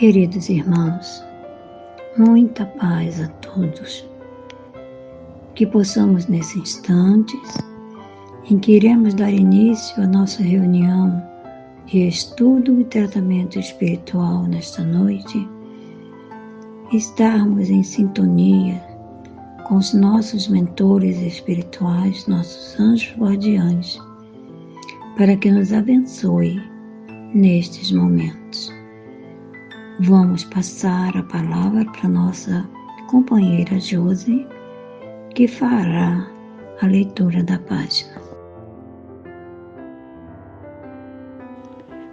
Queridos irmãos, muita paz a todos. Que possamos nesses instantes em que iremos dar início à nossa reunião de estudo e tratamento espiritual nesta noite, estarmos em sintonia com os nossos mentores espirituais, nossos anjos guardiães, para que nos abençoe nestes momentos. Vamos passar a palavra para nossa companheira Josi, que fará a leitura da página.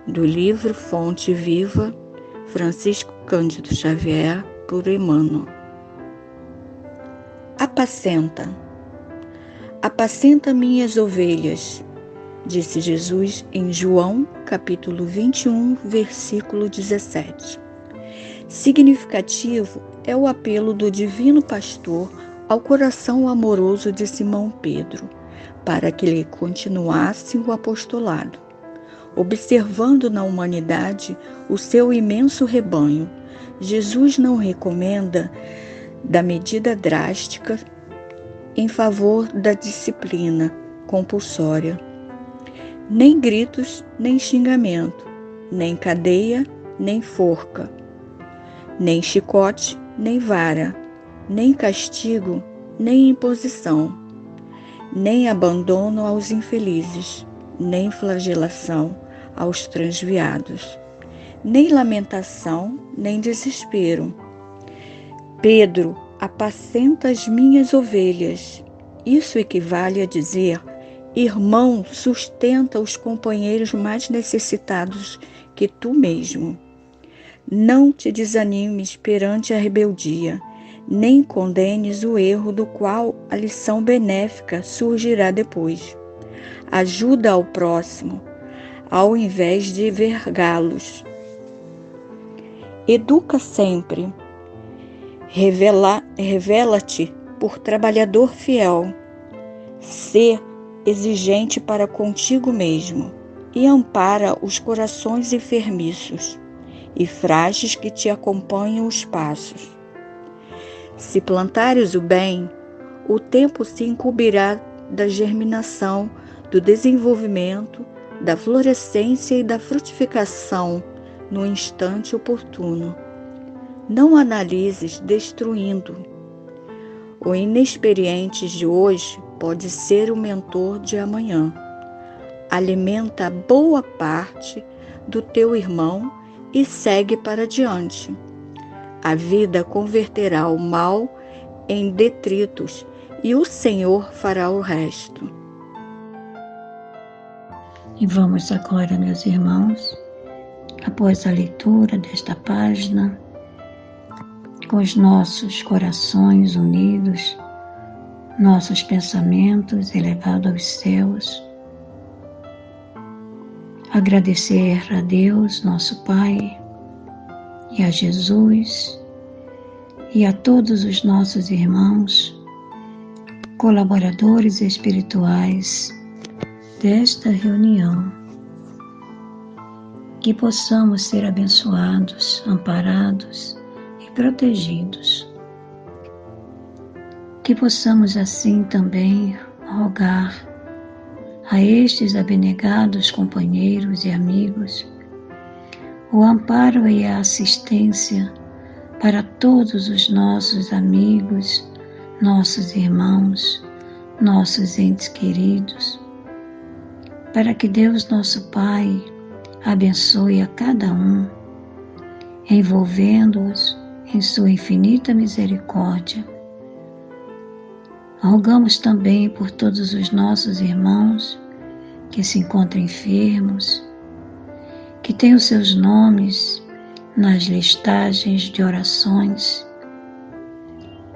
Do livro Fonte Viva, Francisco Cândido Xavier, por Emmanuel. Apacenta minhas ovelhas, disse Jesus em João, capítulo 21, versículo 17. Significativo é o apelo do Divino Pastor ao coração amoroso de Simão Pedro, para que lhe continuasse o apostolado. Observando na humanidade o seu imenso rebanho, Jesus não recomenda da medida drástica em favor da disciplina compulsória. Nem gritos, nem xingamento, nem cadeia, nem forca, nem chicote, nem vara, nem castigo, nem imposição, nem abandono aos infelizes, nem flagelação aos transviados, nem lamentação, nem desespero. Pedro, apacenta as minhas ovelhas. Isso equivale a dizer: irmão, sustenta os companheiros mais necessitados que tu mesmo. Não te desanimes perante a rebeldia, nem condenes o erro do qual a lição benéfica surgirá depois. Ajuda ao próximo, ao invés de vergá-los. Educa sempre. Revela-te por trabalhador fiel. Sê exigente para contigo mesmo e ampara os corações enfermiços e frágeis que te acompanham os passos. Se plantares o bem, o tempo se incumbirá da germinação, do desenvolvimento, da florescência e da frutificação no instante oportuno. Não analises destruindo. O inexperiente de hoje pode ser o mentor de amanhã. Alimenta boa parte do teu irmão e segue para diante. A vida converterá o mal em detritos e o Senhor fará o resto. E vamos agora, meus irmãos, após a leitura desta página, com os nossos corações unidos, nossos pensamentos elevados aos céus, agradecer a Deus, nosso Pai, e a Jesus, e a todos os nossos irmãos, colaboradores espirituais desta reunião, que possamos ser abençoados, amparados e protegidos. Que possamos assim também rogar a estes abnegados companheiros e amigos o amparo e a assistência para todos os nossos amigos, nossos irmãos, nossos entes queridos, para que Deus nosso Pai abençoe a cada um, envolvendo-os em sua infinita misericórdia. Rogamos também por todos os nossos irmãos que se encontram enfermos, que têm os seus nomes nas listagens de orações,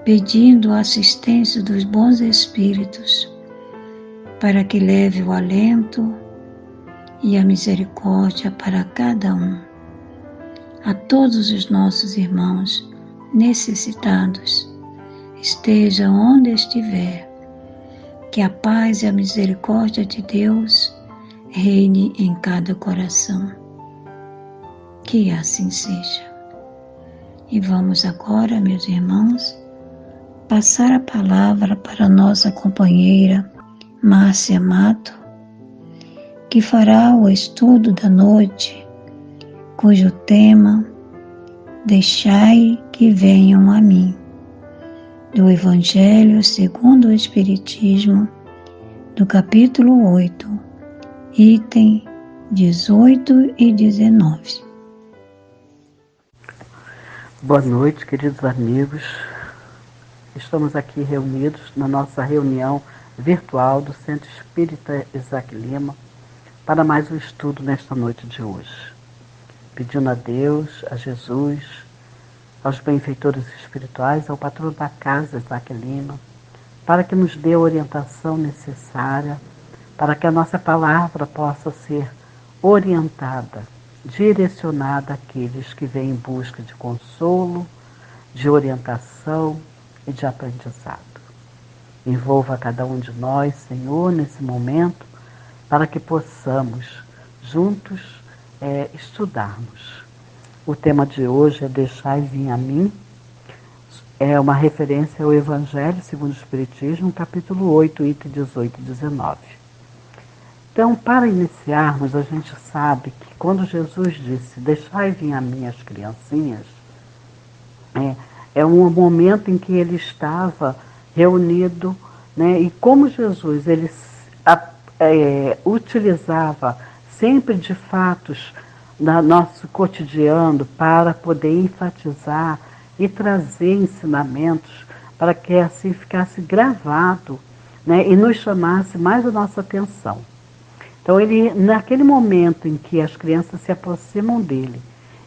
pedindo a assistência dos bons espíritos para que leve o alento e a misericórdia para cada um. A todos os nossos irmãos necessitados, esteja onde estiver, que a paz e a misericórdia de Deus reine em cada coração. Que assim seja. E vamos agora, meus irmãos, passar a palavra para a nossa companheira Márcia Mato, que fará o estudo da noite, cujo tema Deixai que venham a mim, do Evangelho segundo o Espiritismo, do capítulo 8, item 18 e 19. Boa noite, queridos amigos. Estamos aqui reunidos na nossa reunião virtual do Centro Espírita Isaac Lima para mais um estudo nesta noite de hoje. Pedindo a Deus, a Jesus, aos benfeitores espirituais, ao patrono da casa, Isaac Lima, para que nos dê a orientação necessária, para que a nossa palavra possa ser orientada, direcionada àqueles que vêm em busca de consolo, de orientação e de aprendizado. Envolva cada um de nós, Senhor, nesse momento, para que possamos juntos estudarmos. O tema de hoje é Deixai vir a mim. É uma referência ao Evangelho segundo o Espiritismo, capítulo 8, item 18 e 19. Então, para iniciarmos, a gente sabe que quando Jesus disse, deixai vir a mim as criancinhas, é um momento em que ele estava reunido, né? E como Jesus ele utilizava sempre de fatos do nosso cotidiano para poder enfatizar e trazer ensinamentos para que assim ficasse gravado, né? E nos chamasse mais a nossa atenção. Então, ele, naquele momento em que as crianças se aproximam dele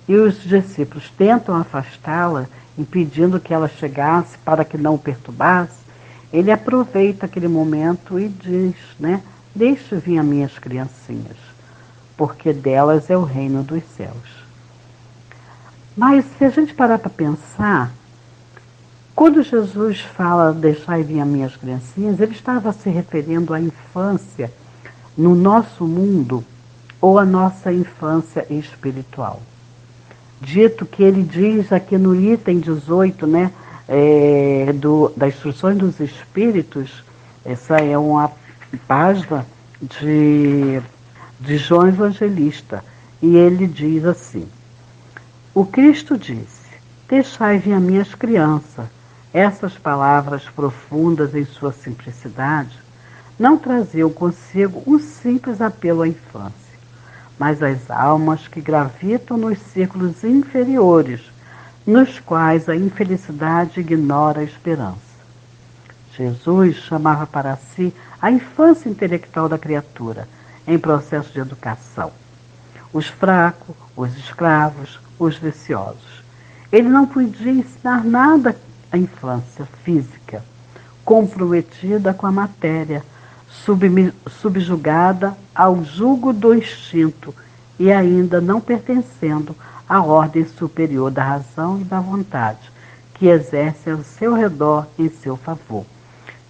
e os discípulos tentam afastá-la, impedindo que ela chegasse para que não o perturbasse, ele aproveita aquele momento e diz, né, deixe vir as minhas criancinhas, porque delas é o reino dos céus. Mas se a gente parar para pensar, quando Jesus fala deixai vir as minhas criancinhas, ele estava se referindo à infância no nosso mundo ou à nossa infância espiritual. Dito que ele diz aqui no item 18, né, das Instruções dos Espíritos, essa é uma página de João Evangelista, e ele diz assim, o Cristo disse, deixai vir a minhas crianças. Essas palavras profundas em sua simplicidade não traziam consigo um simples apelo à infância, mas às almas que gravitam nos círculos inferiores, nos quais a infelicidade ignora a esperança. Jesus chamava para si a infância intelectual da criatura, em processo de educação. Os fracos, os escravos, os viciosos. Ele não podia ensinar nada à infância física, comprometida com a matéria, subjugada ao jugo do instinto e ainda não pertencendo à ordem superior da razão e da vontade, que exerce ao seu redor em seu favor.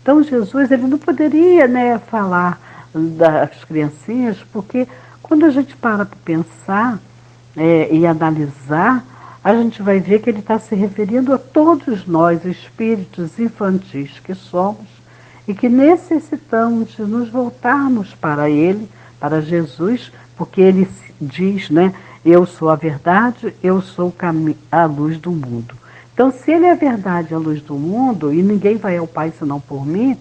Então Jesus ele não poderia, né, falar das criancinhas, porque quando a gente para pensar e analisar, a gente vai ver que ele está se referindo a todos nós, espíritos infantis que somos, e que necessitamos de nos voltarmos para ele, para Jesus, porque ele diz, né, eu sou a verdade, eu sou a luz do mundo. Então, se ele é a verdade, a luz do mundo, e ninguém vai ao Pai senão por mim,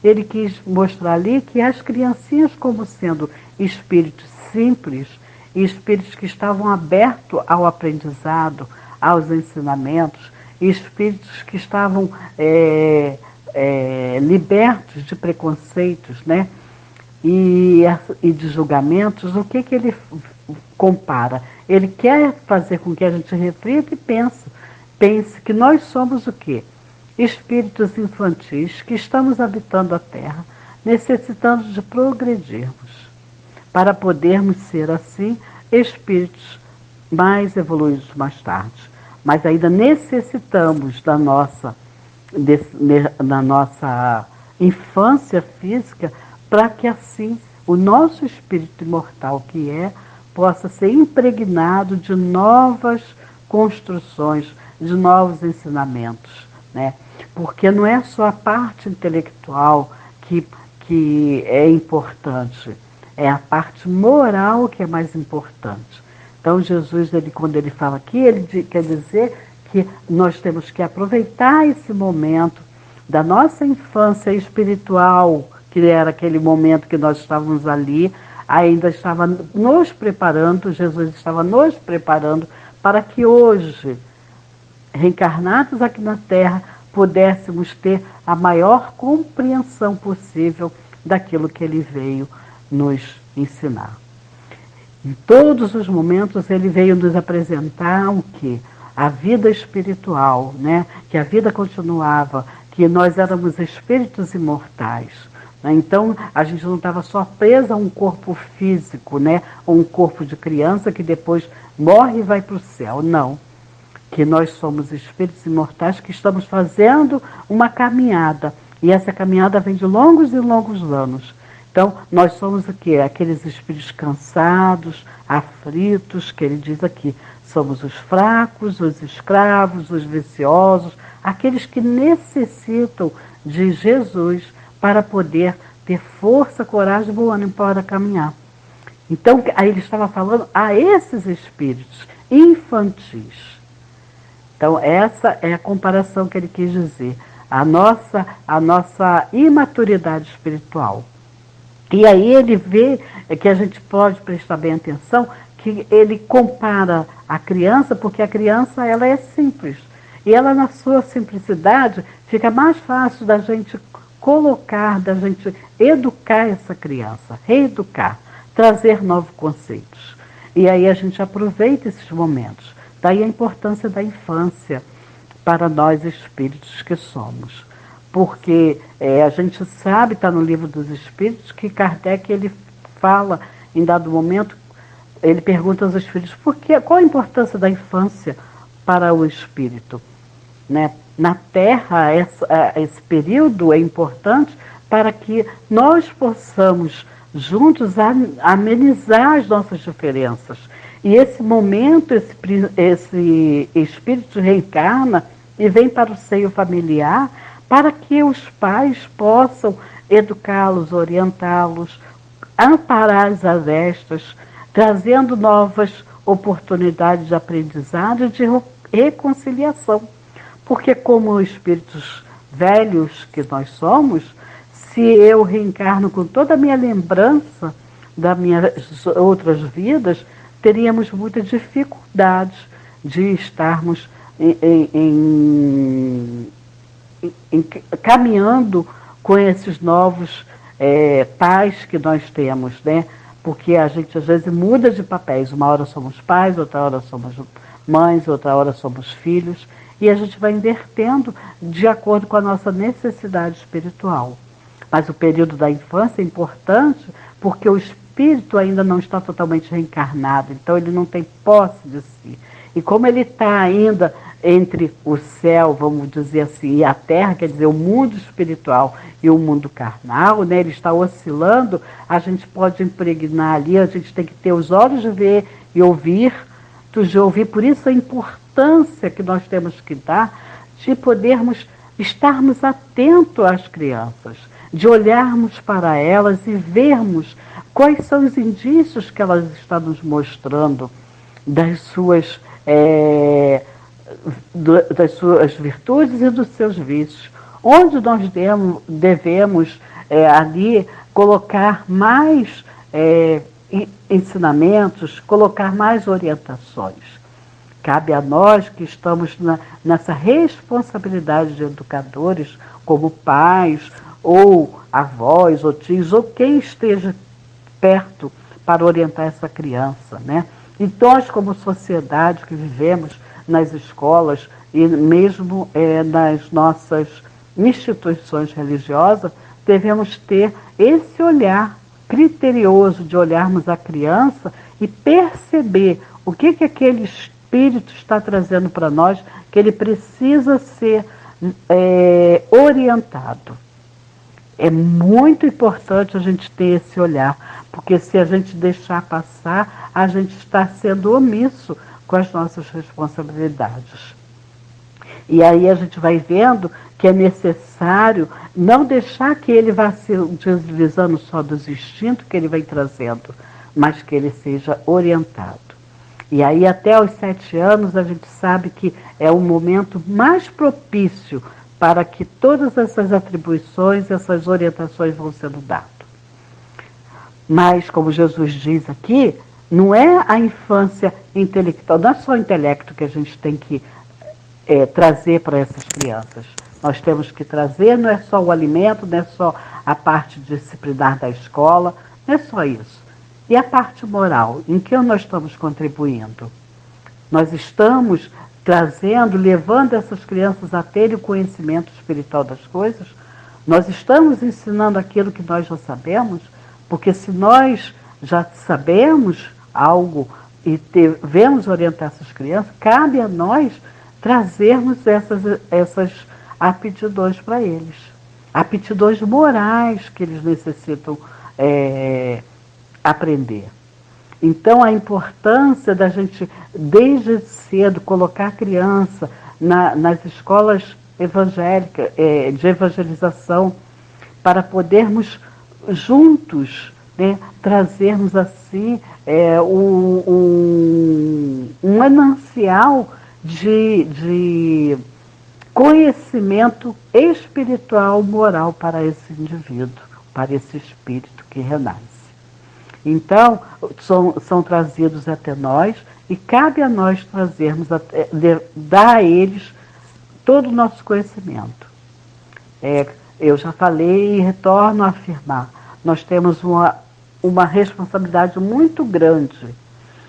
ele quis mostrar ali que as criancinhas, como sendo espíritos simples, e espíritos que estavam abertos ao aprendizado, aos ensinamentos, e espíritos que estavam libertos de preconceitos, né? E de julgamentos, o que ele compara? Ele quer fazer com que a gente reflita e pense que nós somos o quê? Espíritos infantis que estamos habitando a Terra, necessitando de progredirmos, para podermos ser assim espíritos mais evoluídos mais tarde. Mas ainda necessitamos da nossa infância física, para que assim o nosso espírito imortal possa ser impregnado de novas construções, de novos ensinamentos, né? Porque não é só a parte intelectual que é importante, é a parte moral que é mais importante. Então Jesus, quando ele fala aqui, ele quer dizer que nós temos que aproveitar esse momento da nossa infância espiritual, que era aquele momento que nós estávamos ali, ainda estava nos preparando, Jesus estava nos preparando para que hoje, reencarnados aqui na Terra, pudéssemos ter a maior compreensão possível daquilo que ele veio nos ensinar. Em todos os momentos ele veio nos apresentar o quê? A vida espiritual, né? Que a vida continuava, que nós éramos espíritos imortais. Né? Então a gente não estava só presa a um corpo físico, né? Um corpo de criança que depois morre e vai para o céu. Não. Que nós somos espíritos imortais que estamos fazendo uma caminhada. E essa caminhada vem de longos e longos anos. Então, nós somos o quê? Aqueles espíritos cansados, aflitos, que ele diz aqui. Somos os fracos, os escravos, os viciosos, aqueles que necessitam de Jesus para poder ter força, coragem e bom ânimo para caminhar. Então, aí ele estava falando a esses espíritos infantis. Então, essa é a comparação que ele quis dizer. A nossa imaturidade espiritual. E aí ele vê que a gente pode prestar bem atenção que ele compara a criança, porque a criança ela é simples. E ela, na sua simplicidade, fica mais fácil da gente colocar, da gente educar essa criança, reeducar, trazer novos conceitos. E aí a gente aproveita esses momentos. Daí a importância da infância para nós espíritos que somos. Porque a gente sabe, está no livro dos Espíritos, que Kardec ele fala, em dado momento, ele pergunta aos espíritos, qual a importância da infância para o espírito? Né? Na Terra, esse período é importante para que nós possamos juntos amenizar as nossas diferenças. E esse momento, esse espírito reencarna e vem para o seio familiar para que os pais possam educá-los, orientá-los, amparar as arestas, trazendo novas oportunidades de aprendizado e de reconciliação. Porque como espíritos velhos que nós somos, se eu reencarno com toda a minha lembrança das minhas outras vidas, teríamos muitas dificuldades de estarmos caminhando com esses novos pais que nós temos, né? Porque a gente às vezes muda de papéis. Uma hora somos pais, outra hora somos mães, outra hora somos filhos. E a gente vai invertendo de acordo com a nossa necessidade espiritual. Mas o período da infância é importante porque o espírito ainda não está totalmente reencarnado, então ele não tem posse de si. E como ele está ainda entre o céu, vamos dizer assim, e a terra, quer dizer, o mundo espiritual e o mundo carnal, né, ele está oscilando, a gente pode impregnar ali, a gente tem que ter os olhos de ver e ouvir, de ouvir, por isso a importância que nós temos que dar de podermos estarmos atentos às crianças, de olharmos para elas e vermos quais são os indícios que elas estão nos mostrando das suas virtudes e dos seus vícios. Onde nós devemos ali colocar mais ensinamentos, colocar mais orientações. Cabe a nós que estamos nessa responsabilidade de educadores, como pais, ou avós, ou tios, ou quem esteja perto para orientar essa criança, né? E nós, como sociedade que vivemos nas escolas e mesmo nas nossas instituições religiosas, devemos ter esse olhar criterioso de olharmos a criança e perceber o que aquele espírito está trazendo para nós, que ele precisa ser orientado. É muito importante a gente ter esse olhar, porque se a gente deixar passar, a gente está sendo omisso com as nossas responsabilidades. E aí a gente vai vendo que é necessário não deixar que ele vá se deslizando só dos instintos que ele vai trazendo, mas que ele seja orientado. E aí até os 7 anos a gente sabe que é o momento mais propício para que todas essas atribuições, essas orientações vão sendo dadas. Mas, como Jesus diz aqui, não é a infância intelectual, não é só o intelecto que a gente tem que trazer para essas crianças. Nós temos que trazer, não é só o alimento, não é só a parte disciplinar da escola, não é só isso. E a parte moral, em que nós estamos contribuindo? Nós estamos trazendo, levando essas crianças a terem o conhecimento espiritual das coisas? Nós estamos ensinando aquilo que nós já sabemos? Porque se nós já sabemos algo e devemos orientar essas crianças, cabe a nós trazermos essas aptidões para eles. Aptidões morais que eles necessitam aprender. Então, a importância da gente, desde cedo, colocar a criança nas escolas evangélicas, de evangelização, para podermos juntos, né, trazermos assim um manancial de conhecimento espiritual, moral para esse indivíduo, para esse espírito que renasce. Então, são trazidos até nós e cabe a nós trazermos, dar a eles todo o nosso conhecimento. Eu já falei e retorno a afirmar, nós temos uma responsabilidade muito grande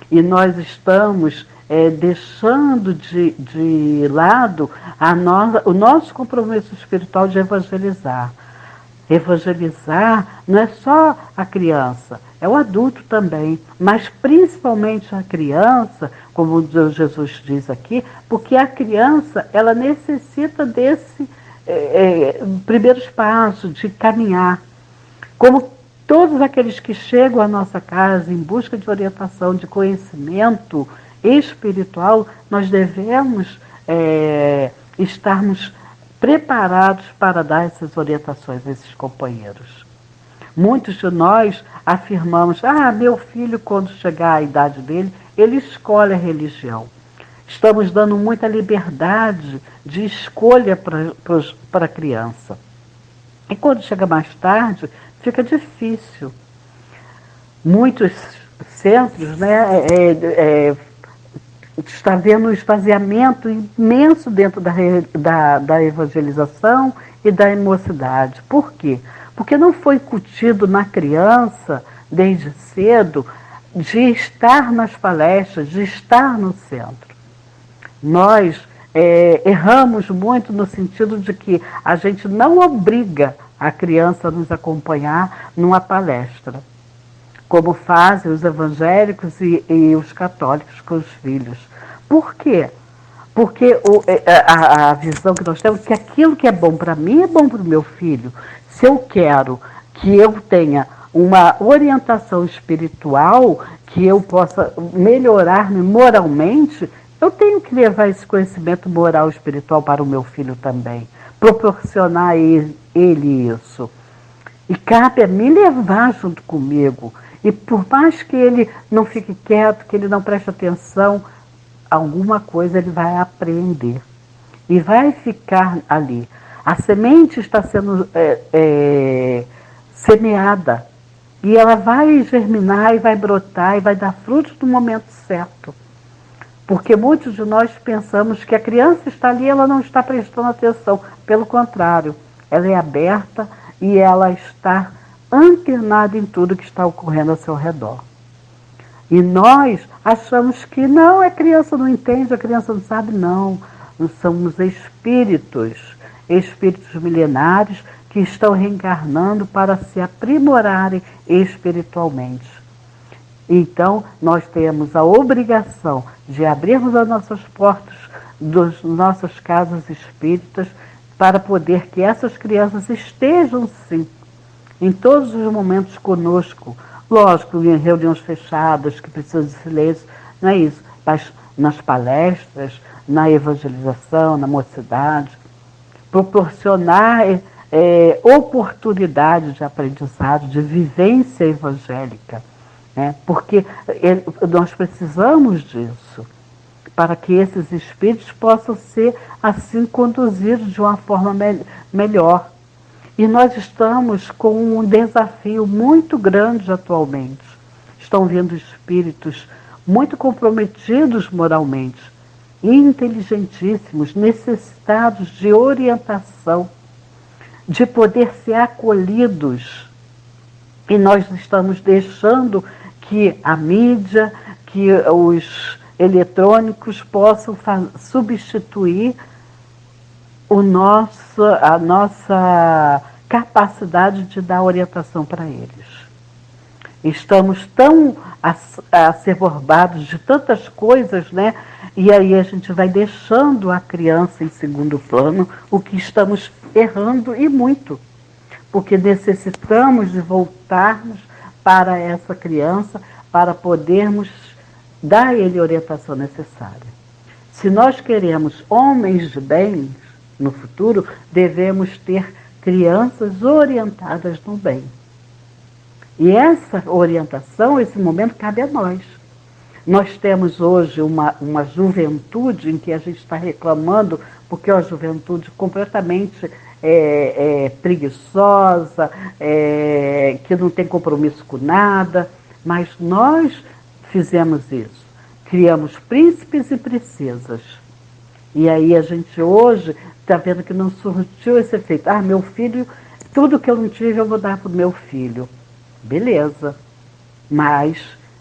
e nós estamos deixando de lado o nosso compromisso espiritual de evangelizar. Evangelizar não é só a criança, é o adulto também, mas principalmente a criança, como Jesus diz aqui, porque a criança ela necessita desse primeiros passos de caminhar. Como todos aqueles que chegam à nossa casa em busca de orientação, de conhecimento espiritual, nós devemos estarmos preparados para dar essas orientações a esses companheiros. Muitos de nós afirmamos, meu filho, quando chegar à idade dele, ele escolhe a religião. Estamos dando muita liberdade de escolha para a criança. E quando chega mais tarde, fica difícil. Muitos centros, está havendo um esvaziamento imenso dentro da evangelização e da mocidade. Por quê? Porque não foi incutido na criança, desde cedo, de estar nas palestras, de estar no centro. Nós erramos muito no sentido de que a gente não obriga a criança a nos acompanhar numa palestra, como fazem os evangélicos e os católicos com os filhos. Por quê? Porque a visão que nós temos é que aquilo que é bom para mim é bom para o meu filho. Se eu quero que eu tenha uma orientação espiritual, que eu possa melhorar-me moralmente, eu tenho que levar esse conhecimento moral e espiritual para o meu filho também, proporcionar a ele isso. E cabe a mim levar junto comigo. E por mais que ele não fique quieto, que ele não preste atenção, alguma coisa ele vai aprender. E vai ficar ali. A semente está sendo semeada. E ela vai germinar e vai brotar e vai dar frutos no momento certo. Porque muitos de nós pensamos que a criança está ali e ela não está prestando atenção. Pelo contrário, ela é aberta e ela está antenada em tudo que está ocorrendo ao seu redor. E nós achamos que não, a criança não entende, a criança não sabe, não. Nós somos espíritos milenares que estão reencarnando para se aprimorarem espiritualmente. Então, nós temos a obrigação de abrirmos as nossas portas das nossas casas espíritas para poder que essas crianças estejam, sim, em todos os momentos conosco. Lógico, em reuniões fechadas, que precisam de silêncio, não é isso. Mas nas palestras, na evangelização, na mocidade, proporcionar oportunidade de aprendizado, de vivência evangélica, né? Porque nós precisamos disso, para que esses espíritos possam ser assim conduzidos de uma forma melhor. E nós estamos com um desafio muito grande atualmente. Estão vindo espíritos muito comprometidos moralmente, inteligentíssimos, necessitados de orientação, de poder ser acolhidos. E nós estamos deixando que a mídia, que os eletrônicos possam substituir a nossa capacidade de dar orientação para eles. Estamos tão assoberbados de tantas coisas, né? E aí a gente vai deixando a criança em segundo plano, o que estamos errando e muito. Porque necessitamos de voltarmos para essa criança para podermos dar a ele a orientação necessária. Se nós queremos homens de bem no futuro, devemos ter crianças orientadas no bem. E essa orientação, esse momento, cabe a nós. Nós temos hoje uma juventude em que a gente está reclamando, porque é uma juventude completamente preguiçosa, que não tem compromisso com nada, mas nós fizemos isso. Criamos príncipes e princesas. E aí a gente hoje está vendo que não surtiu esse efeito. Ah, meu filho, tudo que eu não tive eu vou dar para o meu filho. Beleza, mas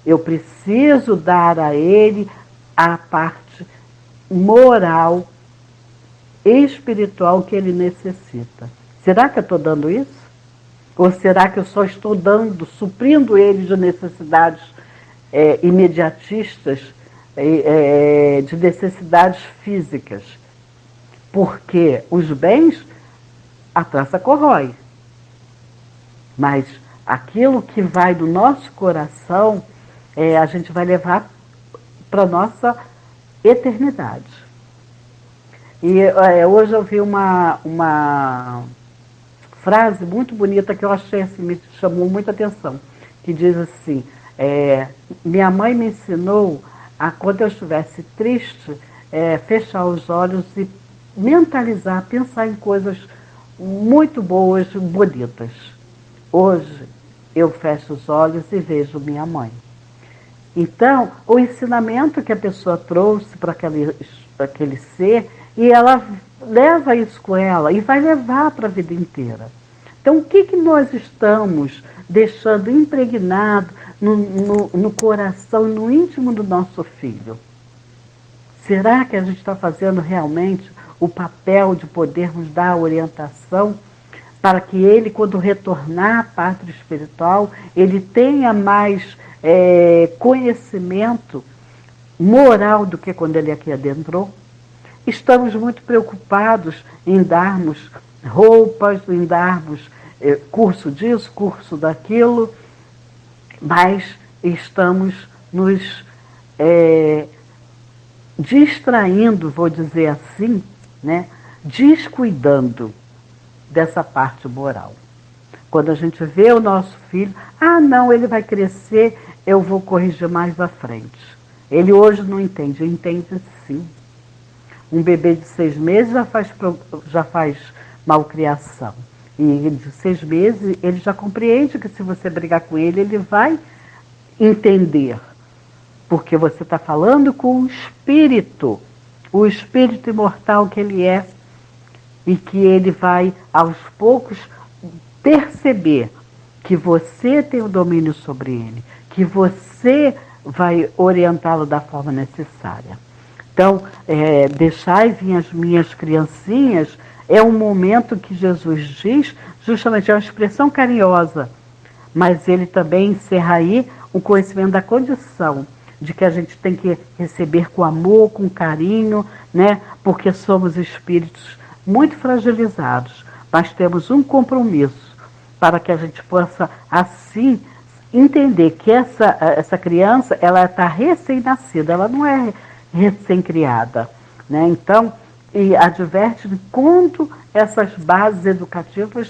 eu preciso dar a ele a parte moral, espiritual que ele necessita. Será que eu estou dando isso? Ou será que eu só estou suprindo ele de necessidades imediatistas, de necessidades físicas? Porque os bens, a traça corrói. Mas aquilo que vai do nosso coração, a gente vai levar para a nossa eternidade. E hoje eu vi uma frase muito bonita que eu achei assim, me chamou muita atenção, que diz assim, minha mãe me ensinou a, quando eu estivesse triste, fechar os olhos e mentalizar, pensar em coisas muito boas, bonitas. Hoje eu fecho os olhos e vejo minha mãe. Então, o ensinamento que a pessoa trouxe para aquele ser, e ela leva isso com ela e vai levar para a vida inteira. Então, o que nós estamos deixando impregnado no coração, no íntimo do nosso filho? Será que a gente está fazendo realmente o papel de podermos dar a orientação para que ele, quando retornar à pátria espiritual, ele tenha mais conhecimento moral do que quando ele aqui adentrou? Estamos muito preocupados em darmos roupas, em darmos curso disso, curso daquilo, mas estamos nos distraindo, vou dizer assim, né? Descuidando dessa parte moral. Quando a gente vê o nosso filho, não, ele vai crescer, eu vou corrigir mais à frente. Ele hoje não entende, ele entende sim. Um bebê de 6 meses já faz malcriação. E de 6 meses ele já compreende que se você brigar com ele, ele vai entender. Porque você está falando com o espírito imortal que ele é, e que ele vai, aos poucos, perceber que você tem o domínio sobre ele, que você vai orientá-lo da forma necessária. Então, deixai vir as minhas criancinhas, é um momento que Jesus diz, justamente é uma expressão carinhosa, mas ele também encerra aí o conhecimento da condição, de que a gente tem que receber com amor, com carinho, né? Porque somos espíritos muito fragilizados, mas temos um compromisso para que a gente possa, assim, entender que essa criança, ela está recém-nascida, ela não é recém-criada, né? Então, e adverte de quanto essas bases educativas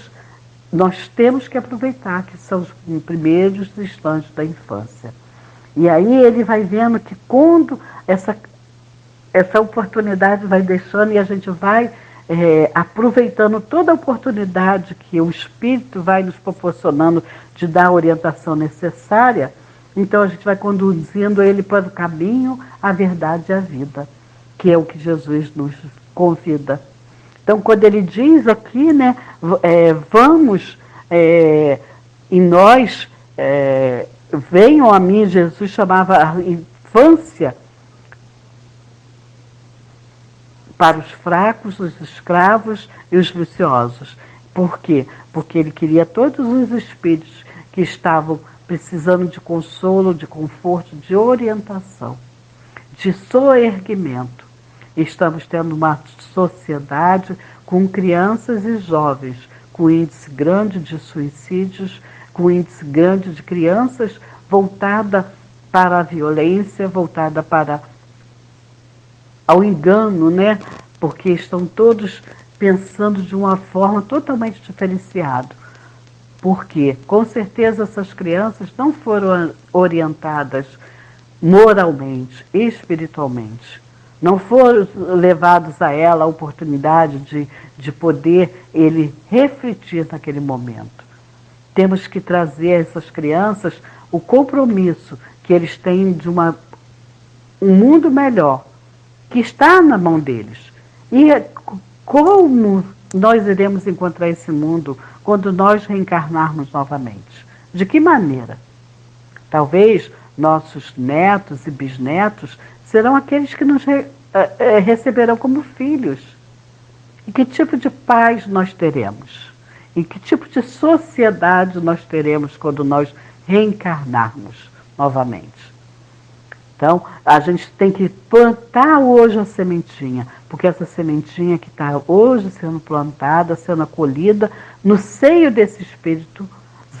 nós temos que aproveitar, que são os primeiros instantes da infância. E aí ele vai vendo que quando essa oportunidade vai deixando e a gente vai aproveitando toda a oportunidade que o Espírito vai nos proporcionando de dar a orientação necessária, então a gente vai conduzindo ele para o caminho, a verdade e a vida, que é o que Jesus nos convida. Então, quando ele diz aqui, né, vamos em nós, venham a mim, Jesus chamava a infância para os fracos, os escravos e os viciosos. Por quê? Porque ele queria todos os espíritos que estavam precisando de consolo, de conforto, de orientação, de soerguimento. Estamos tendo uma sociedade com crianças e jovens, com índice grande de suicídios, com índice grande de crianças voltada para a violência, voltada para ao engano, né? Porque estão todos pensando de uma forma totalmente diferenciada. Porque, com certeza, essas crianças não foram orientadas moralmente, espiritualmente. Não foram levados a ela a oportunidade de poder ele refletir naquele momento. Temos que trazer a essas crianças o compromisso que eles têm de um mundo melhor, que está na mão deles. E como nós iremos encontrar esse mundo quando nós reencarnarmos novamente? De que maneira? Talvez nossos netos e bisnetos serão aqueles que nos receberão como filhos. E que tipo de paz nós teremos? E que tipo de sociedade nós teremos quando nós reencarnarmos novamente? Então, a gente tem que plantar hoje a sementinha, porque essa sementinha que está hoje sendo plantada, sendo acolhida, no seio desse espírito,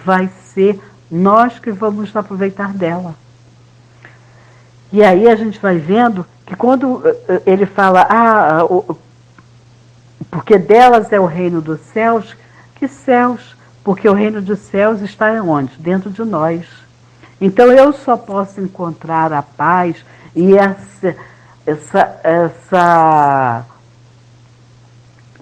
vai ser nós que vamos aproveitar dela. E aí a gente vai vendo que quando ele fala, porque delas é o reino dos céus, que céus? Porque o reino dos céus está onde? Dentro de nós. Então eu só posso encontrar a paz e essa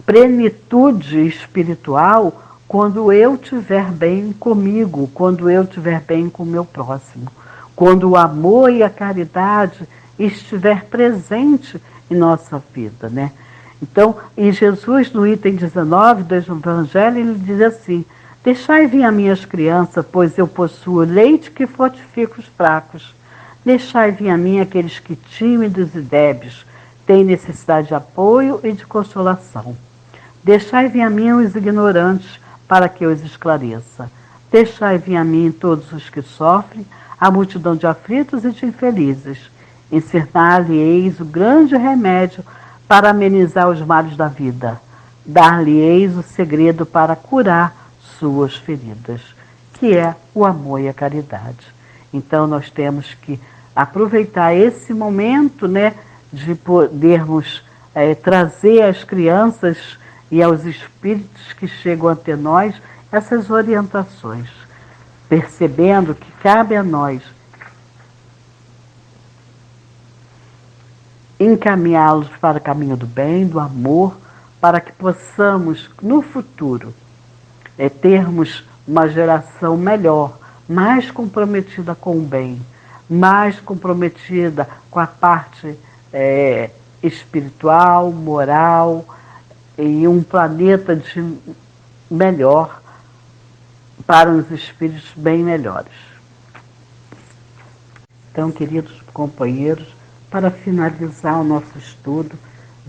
plenitude espiritual quando eu estiver bem comigo, quando eu estiver bem com o meu próximo, quando o amor e a caridade estiver presente em nossa vida, né? Então, em Jesus, no item 19 do Evangelho, ele diz assim: deixai vir a minhas crianças, pois eu possuo leite que fortifica os fracos. Deixai vir a mim aqueles que tímidos e débeis têm necessidade de apoio e de consolação. Deixai vir a mim os ignorantes, para que eu os esclareça. Deixai vir a mim todos os que sofrem, a multidão de aflitos e de infelizes. Ensinar-lhe-eis o grande remédio para amenizar os males da vida. Dar-lhe-eis o segredo para curar suas feridas, que é o amor e a caridade. Então nós temos que aproveitar esse momento, né, de podermos trazer às crianças e aos espíritos que chegam até nós essas orientações, percebendo que cabe a nós encaminhá-los para o caminho do bem, do amor, para que possamos, no futuro, termos uma geração melhor, mais comprometida com o bem, mais comprometida com a parte espiritual, moral, e um planeta melhor para os espíritos bem melhores. Então, queridos companheiros, para finalizar o nosso estudo,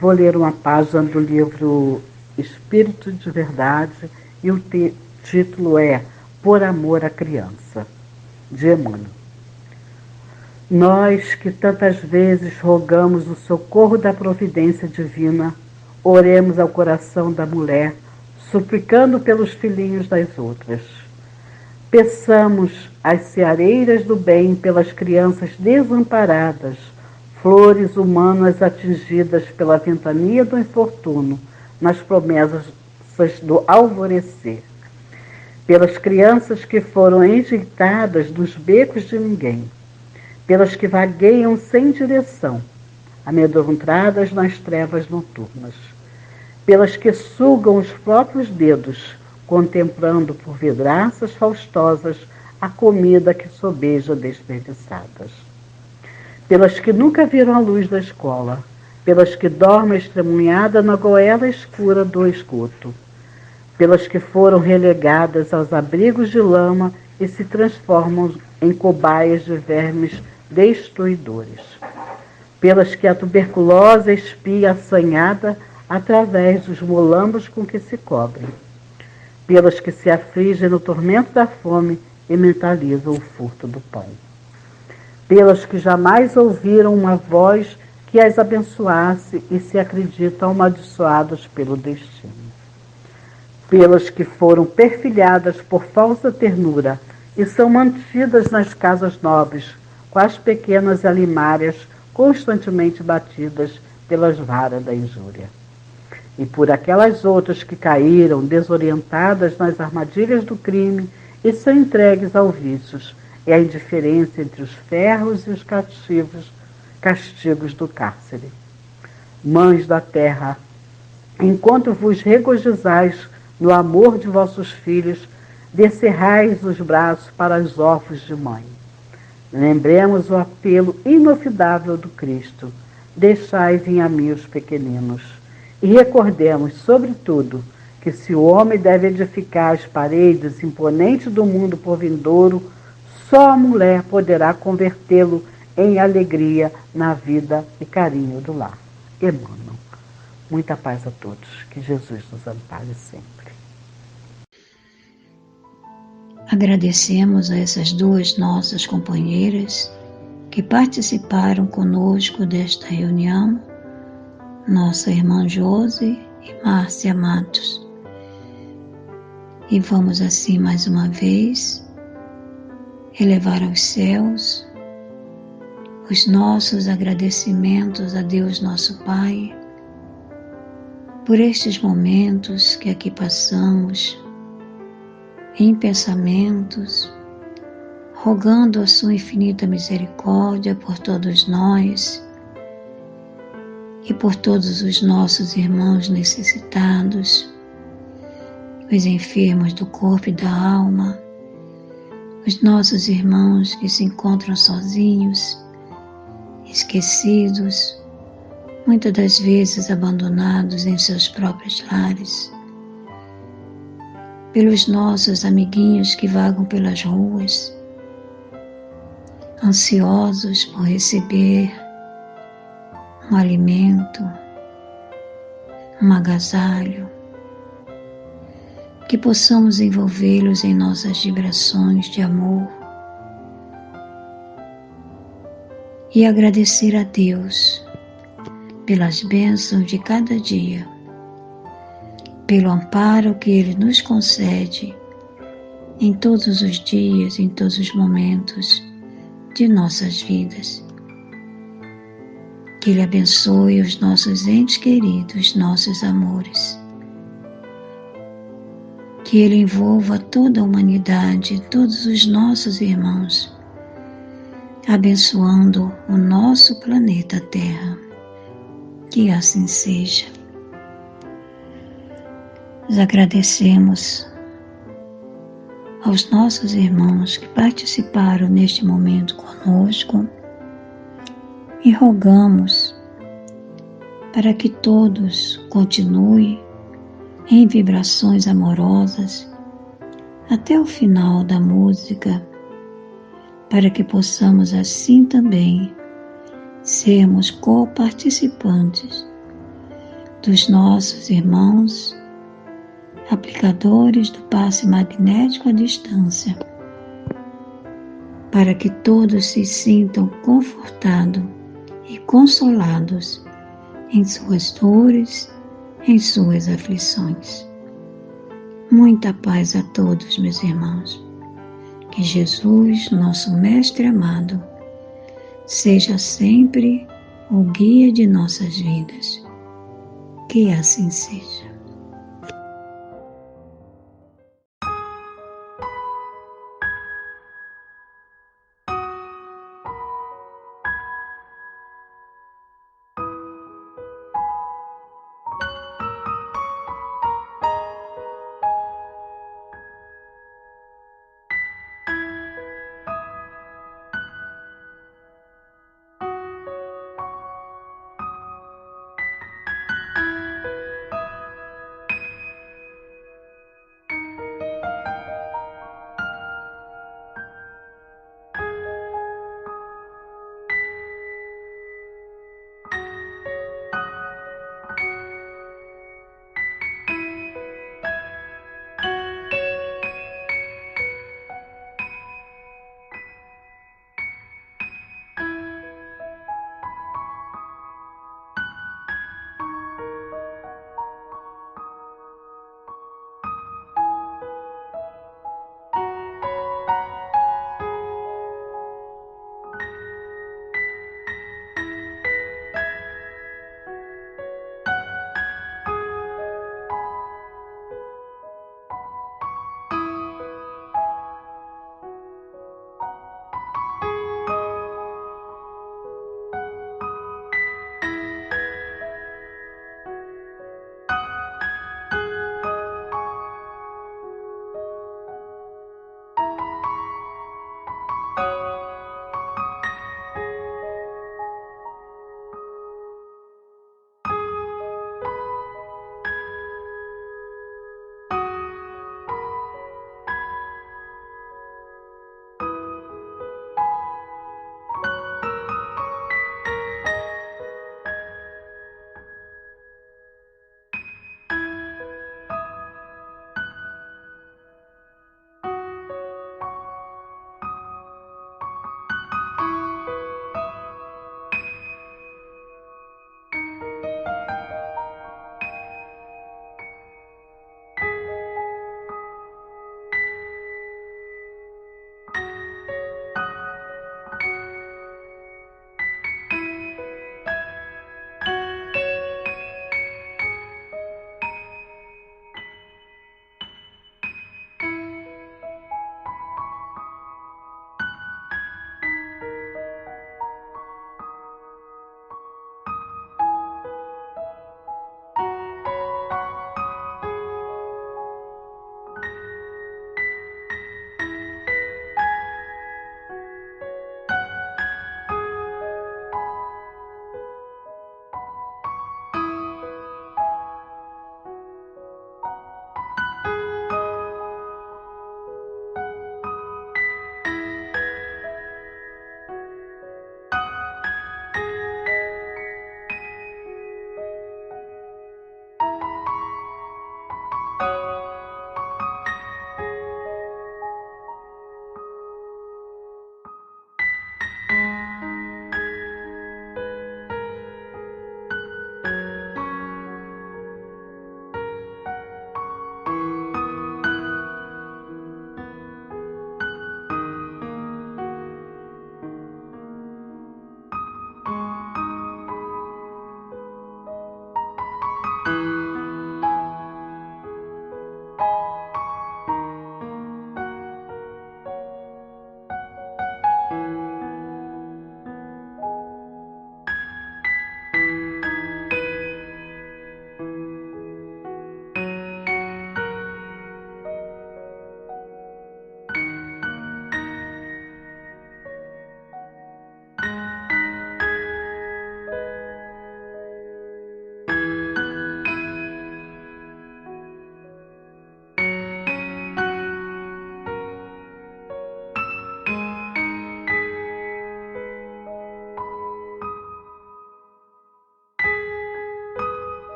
vou ler uma página do livro Espírito de Verdade e o título é Por Amor à Criança, de Emmanuel. Nós que tantas vezes rogamos o socorro da providência divina, oremos ao coração da mulher, suplicando pelos filhinhos das outras. Peçamos às seareiras do bem pelas crianças desamparadas, flores humanas atingidas pela ventania do infortúnio, nas promessas do alvorecer, pelas crianças que foram enjeitadas nos becos de ninguém, pelas que vagueiam sem direção, amedrontadas nas trevas noturnas, pelas que sugam os próprios dedos, contemplando por vidraças faustosas a comida que sobeja desperdiçadas, pelas que nunca viram a luz da escola, pelas que dormem estremunhada na goela escura do esgoto, pelas que foram relegadas aos abrigos de lama e se transformam em cobaias de vermes destruidores, pelas que a tuberculose espia assanhada através dos molambos com que se cobrem, pelas que se afligem no tormento da fome e mentalizam o furto do pão, pelas que jamais ouviram uma voz que as abençoasse e se acreditam amaldiçoadas pelo destino, pelas que foram perfilhadas por falsa ternura e são mantidas nas casas nobres, com as pequenas alimárias constantemente batidas pelas varas da injúria. E por aquelas outras que caíram desorientadas nas armadilhas do crime e são entregues ao vícios e à indiferença entre os ferros e os castigos do cárcere. Mães da terra, enquanto vos regozijais no amor de vossos filhos, descerrais os braços para os órfãos de mãe. Lembremos o apelo inofidável do Cristo: deixai vir a mim os pequeninos. E recordemos, sobretudo, que se o homem deve edificar as paredes imponentes do mundo por vindouro, só a mulher poderá convertê-lo em alegria na vida e carinho do lar. Emmanuel. Muita paz a todos. Que Jesus nos ampare sempre. Agradecemos a essas duas nossas companheiras que participaram conosco desta reunião, nossa irmã Josi e Márcia Matos. E vamos assim mais uma vez elevar aos céus os nossos agradecimentos a Deus nosso Pai por estes momentos que aqui passamos em pensamentos, rogando a sua infinita misericórdia por todos nós e por todos os nossos irmãos necessitados, os enfermos do corpo e da alma, os nossos irmãos que se encontram sozinhos, esquecidos, muitas das vezes abandonados em seus próprios lares, pelos nossos amiguinhos que vagam pelas ruas, ansiosos por receber um alimento, um agasalho, que possamos envolvê-los em nossas vibrações de amor e agradecer a Deus pelas bênçãos de cada dia, pelo amparo que Ele nos concede em todos os dias, em todos os momentos de nossas vidas. Que Ele abençoe os nossos entes queridos, nossos amores. Que Ele envolva toda a humanidade, todos os nossos irmãos, abençoando o nosso planeta Terra. Que assim seja. Nós agradecemos aos nossos irmãos que participaram neste momento conosco e rogamos para que todos continuem em vibrações amorosas até o final da música, para que possamos assim também sermos co-participantes dos nossos irmãos aplicadores do passe magnético à distância, para que todos se sintam confortados e consolados em suas dores, em suas aflições. Muita paz a todos, meus irmãos. Que Jesus, nosso Mestre amado, seja sempre o guia de nossas vidas. Que assim seja.